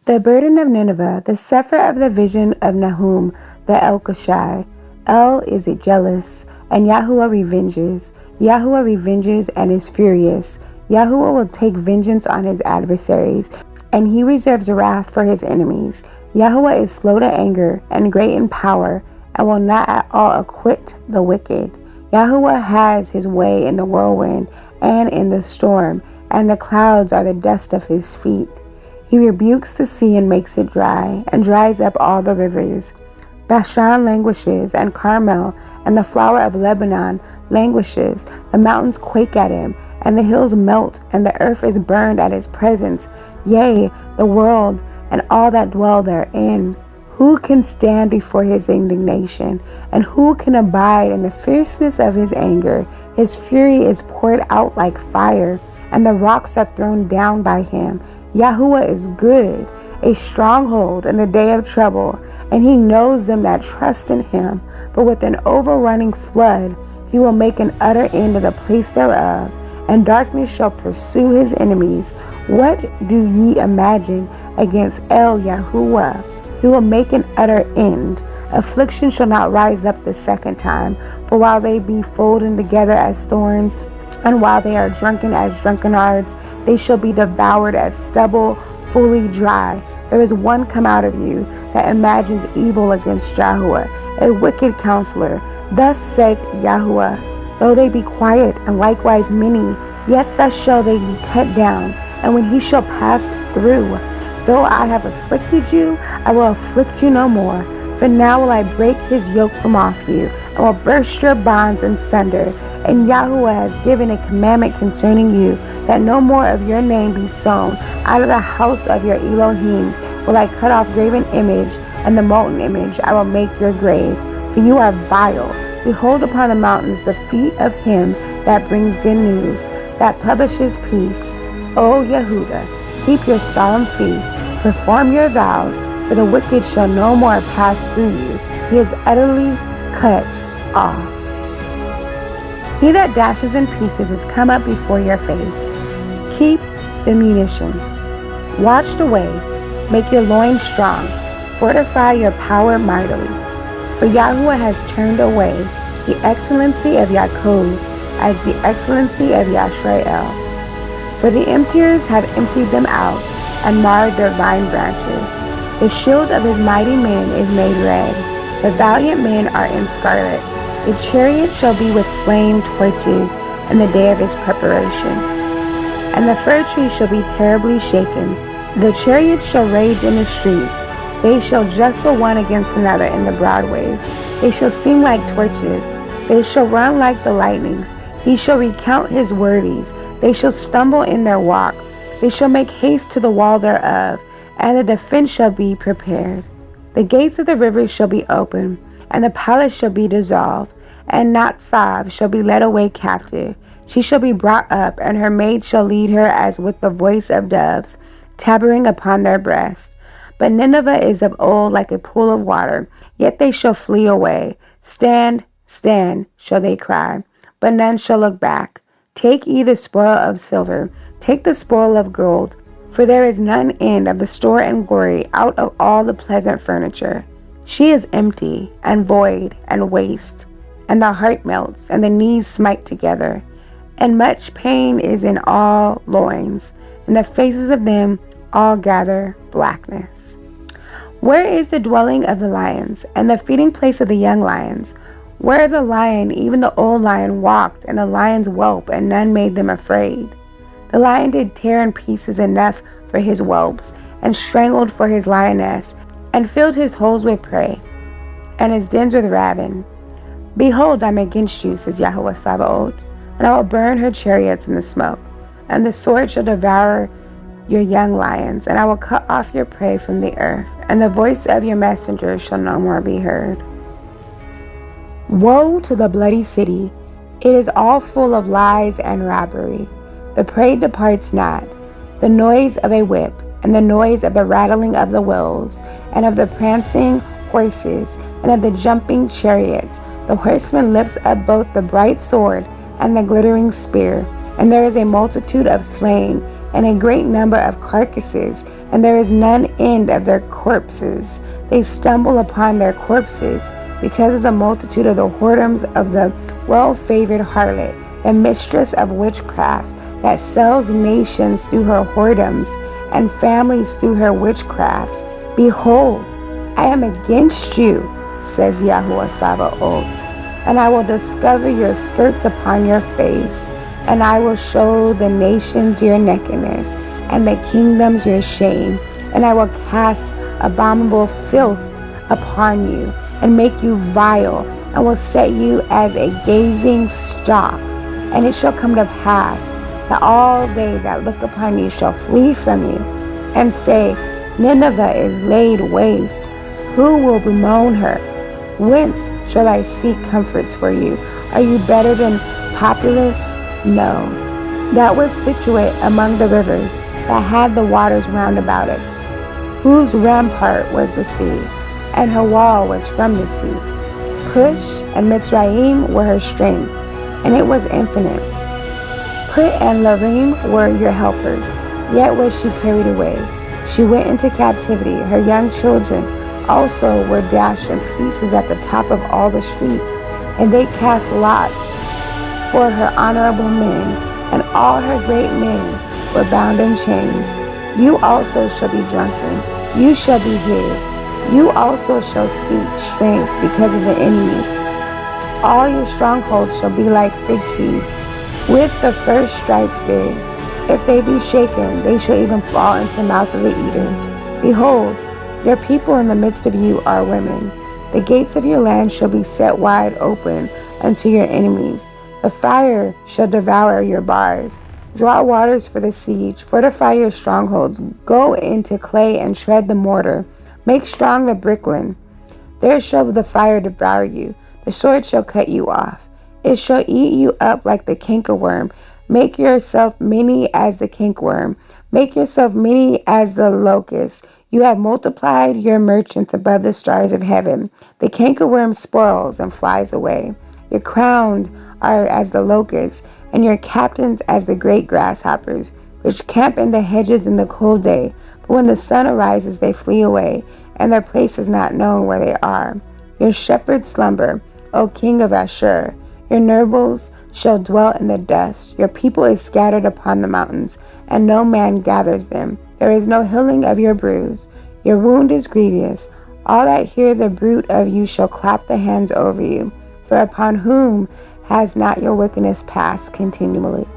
The burden of Nineveh, the Cepher of the vision of Nahum, the Elkoshai. El is it jealous, and Yahuwah revenges. Yahuwah revenges and is furious. Yahuwah will take vengeance on his adversaries, and he reserves wrath for his enemies. Yahuwah is slow to anger and great in power, and will not at all acquit the wicked. Yahuwah has his way in the whirlwind and in the storm, and the clouds are the dust of his feet. He rebukes the sea and makes it dry, and dries up all the rivers. Bashan languishes, and Carmel, and the flower of Lebanon languishes. The mountains quake at him, and the hills melt, and the earth is burned at his presence. Yea, the world, and all that dwell therein. Who can stand before his indignation? And who can abide in the fierceness of his anger? His fury is poured out like fire, and the rocks are thrown down by him. Yahuwah is good, a stronghold in the day of trouble, and he knows them that trust in him. But with an overrunning flood, he will make an utter end of the place thereof, and darkness shall pursue his enemies. What do ye imagine against El Yahuwah? He will make an utter end. Affliction shall not rise up the second time, for while they be folded together as thorns, and while they are drunken as drunkards, they shall be devoured as stubble, fully dry. There is one come out of you that imagines evil against Yahuwah, a wicked counselor. Thus says Yahuwah, though they be quiet, and likewise many, yet thus shall they be cut down, and when he shall pass through. Though I have afflicted you, I will afflict you no more. For now will I break his yoke from off you, and will burst your bonds in sunder. And Yahuwah has given a commandment concerning you, that no more of your name be sown. Out of the house of your Elohim will I cut off graven image, and the molten image I will make your grave. For you are vile. Behold upon the mountains the feet of him that brings good news, that publishes peace. O Yehudah, keep your solemn feasts, perform your vows, for the wicked shall no more pass through you. He is utterly cut off. He that dashes in pieces is come up before your face. Keep the munition. Watch the way. Make your loins strong. Fortify your power mightily. For Yahuwah has turned away the excellency of Yaakov as the excellency of Yisrael. For the emptiers have emptied them out and marred their vine branches. The shield of his mighty men is made red. The valiant men are in scarlet. The chariot shall be with flame torches in the day of his preparation. And the fir tree shall be terribly shaken. The chariot shall rage in the streets. They shall jostle one against another in the broadways. They shall seem like torches. They shall run like the lightnings. He shall recount his worthies. They shall stumble in their walk. They shall make haste to the wall thereof, and the defense shall be prepared. The gates of the rivers shall be open, and the palace shall be dissolved, and Natsav shall be led away captive. She shall be brought up, and her maid shall lead her as with the voice of doves, tabering upon their breasts. But Nineveh is of old like a pool of water, yet they shall flee away. Stand, stand, shall they cry, but none shall look back. Take ye the spoil of silver, take the spoil of gold, for there is none end of the store and glory out of all the pleasant furniture. She is empty, and void, and waste, and the heart melts, and the knees smite together. And much pain is in all loins, and the faces of them all gather blackness. Where is the dwelling of the lions, and the feeding place of the young lions? Where the lion, even the old lion, walked, and the lions whelp, and none made them afraid? The lion did tear in pieces enough for his whelps, and strangled for his lioness, and filled his holes with prey, and his dens with ravin. Behold, I am against you, says Yahuwah Sabaoth, and I will burn her chariots in the smoke, and the sword shall devour your young lions, and I will cut off your prey from the earth, and the voice of your messengers shall no more be heard. Woe to the bloody city! It is all full of lies and robbery. The prey departs not. The noise of a whip, and the noise of the rattling of the wheels, and of the prancing horses, and of the jumping chariots. The horseman lifts up both the bright sword and the glittering spear, and there is a multitude of slain, and a great number of carcasses, and there is none end of their corpses. They stumble upon their corpses, because of the multitude of the whoredoms of the well-favored harlot, the mistress of witchcrafts, that sells nations through her whoredoms, and families through her witchcrafts. Behold, I am against you, says Yahuwah Sabaoth, and I will discover your skirts upon your face, and I will show the nations your nakedness, and the kingdoms your shame, and I will cast abominable filth upon you, and make you vile, and will set you as a gazing stock. And it shall come to pass that all they that look upon you shall flee from you, and say, Nineveh is laid waste. Who will bemoan her? Whence shall I seek comforts for you? Are you better than Populus? No. That was situate among the rivers, that had the waters round about it, whose rampart was the sea, and her wall was from the sea. Cush and Mitzrayim were her strength, and it was infinite. Put and Larim were your helpers, yet was she carried away. She went into captivity. Her young children also were dashed in pieces at the top of all the streets, and they cast lots for her honorable men, and all her great men were bound in chains. You also shall be drunken, you shall be hid, you also shall seek strength because of the enemy. All your strongholds shall be like fig trees, with the first striped figs. If they be shaken, they shall even fall into the mouth of the eater. Behold, your people in the midst of you are women. The gates of your land shall be set wide open unto your enemies. The fire shall devour your bars. Draw waters for the siege. Fortify your strongholds. Go into clay and shred the mortar. Make strong the brickland. There shall the fire devour you. The sword shall cut you off. It shall eat you up like the cankerworm. Make yourself many as the cankerworm. Make yourself many as the locust. You have multiplied your merchants above the stars of heaven. The cankerworm spoils and flies away. Your crowned are as the locusts, and your captains as the great grasshoppers, which camp in the hedges in the cold day. But when the sun arises, they flee away, and their place is not known where they are. Your shepherds slumber, O king of Ashur. Your nobles shall dwell in the dust. Your people is scattered upon the mountains, and no man gathers them. There is no healing of your bruise. Your wound is grievous. All that hear the bruit of you shall clap the hands over you. For upon whom has not your wickedness passed continually?